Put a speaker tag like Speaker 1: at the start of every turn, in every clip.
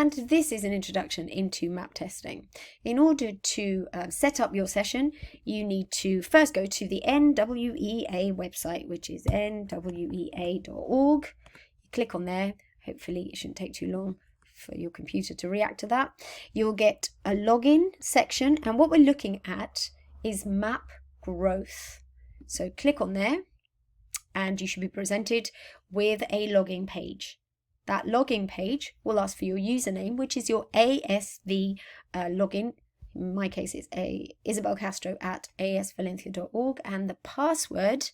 Speaker 1: and this is an introduction into map testing. In order to set up your session, you need to first go to the NWEA website, which is nwea.org. Click on there. Hopefully it shouldn't take too long for your computer to react to that. You'll get a login section, and what we're looking at is map growth. So click on there and you should be presented with a login page. That login page will ask for your username, which is your ASV login. In my case, it's Isabel Castro at asvalencia.org, and the password,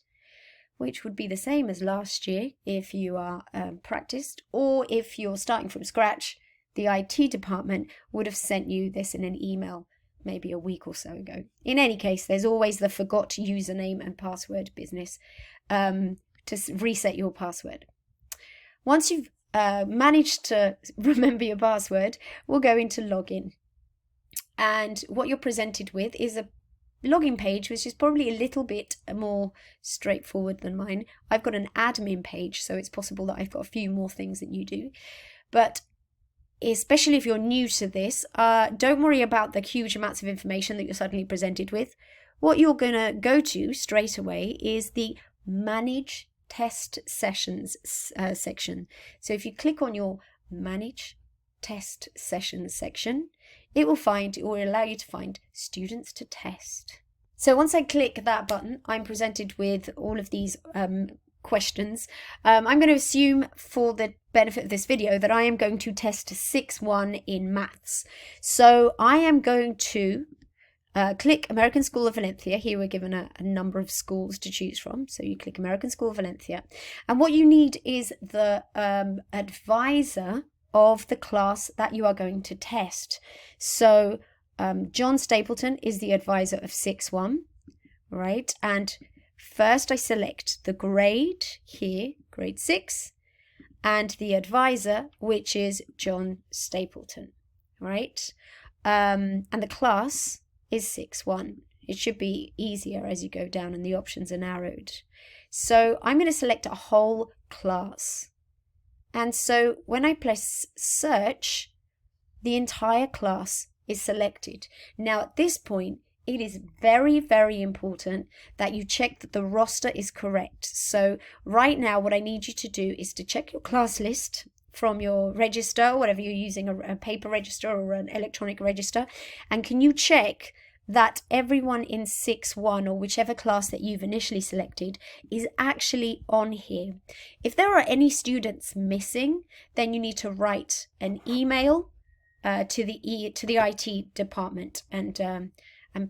Speaker 1: which would be the same as last year if you are practiced, or if you're starting from scratch, the IT department would have sent you this in an email maybe a week or so ago. In any case, there's always the forgot username and password business to reset your password. Once you've managed to remember your password, we'll go into login. And what you're presented with is a login page, which is probably a little bit more straightforward than mine. I've got an admin page, so it's possible that I've got a few more things than you do. But especially if you're new to this, don't worry about the huge amounts of information that you're suddenly presented with. What you're going to go to straight away is the Manage Test Sessions section. So if you click on your Manage Test Sessions section, it will allow you to find students to test. So once I click that button, I'm presented with all of these questions. I'm going to assume for the benefit of this video that I am going to test 6-1 in maths. So I am going to click American School of Valencia. Here we're given a number of schools to choose from. So you click American School of Valencia. And what you need is the advisor of the class that you are going to test. So John Stapleton is the advisor of 6-1, right? And first I select the grade here, grade 6, and the advisor, which is John Stapleton, right? And the class is 6-1. It should be easier as you go down and the options are narrowed. So I'm going to select a whole class. And so when I press search, the entire class is selected. Now at this point, it is very, very important that you check that the roster is correct. So right now, what I need you to do is to check your class list from your register, whatever you're using, a paper register or an electronic register. And can you check that everyone in 6-1 or whichever class that you've initially selected is actually on here? If there are any students missing, then you need to write an email to the IT department, and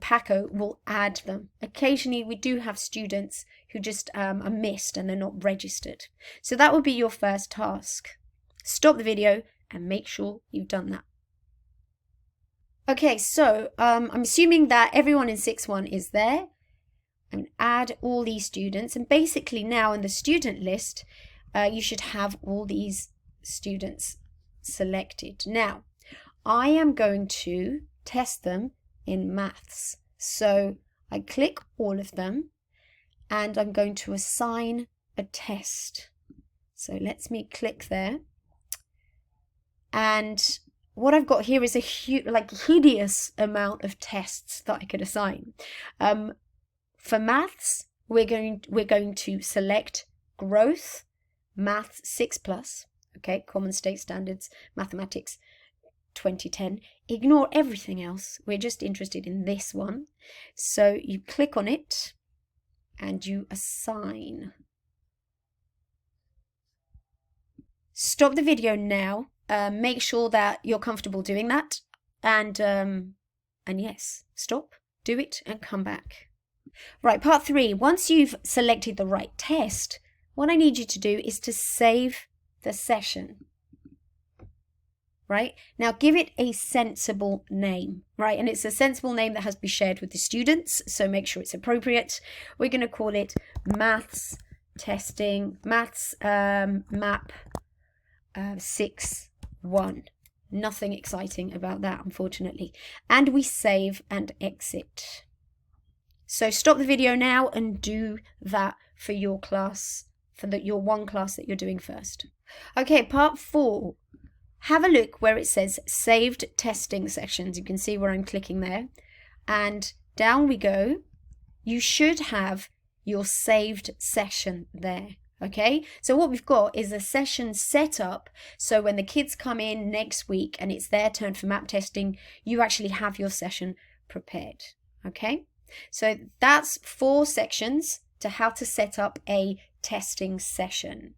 Speaker 1: Paco will add them. Occasionally we do have students who just are missed and they're not registered. So that would be your first task. Stop the video and make sure you've done that. Okay, so I'm assuming that everyone in 6-1 is there. I'm going to add all these students, and basically now in the student list you should have all these students selected. Now I am going to test them in maths. So I click all of them and I'm going to assign a test. So let me click there. And what I've got here is a hideous amount of tests that I could assign. For maths, we're going to select growth, maths 6+, okay, common state standards, mathematics 2010. Ignore everything else. We're just interested in this one. So you click on it and you assign. Stop the video now. Make sure that you're comfortable doing that. And yes, stop, do it, and come back. Right, part 3. Once you've selected the right test, what I need you to do is to save the session. Right? Now give it a sensible name, right? And it's a sensible name that has to be shared with the students, so make sure it's appropriate. We're going to call it Maths MAP 6-1. Nothing exciting about that, unfortunately. And we save and exit. So stop the video now and do that for your class, for your one class that you're doing first. Okay, part 4. have a look where it says saved testing sections. You can see where I'm clicking there, and down we go. You should have your saved session there. Okay, so what we've got is a session set up, so when the kids come in next week and it's their turn for map testing, you actually have your session prepared. Okay, so that's 4 sections to how to set up a testing session.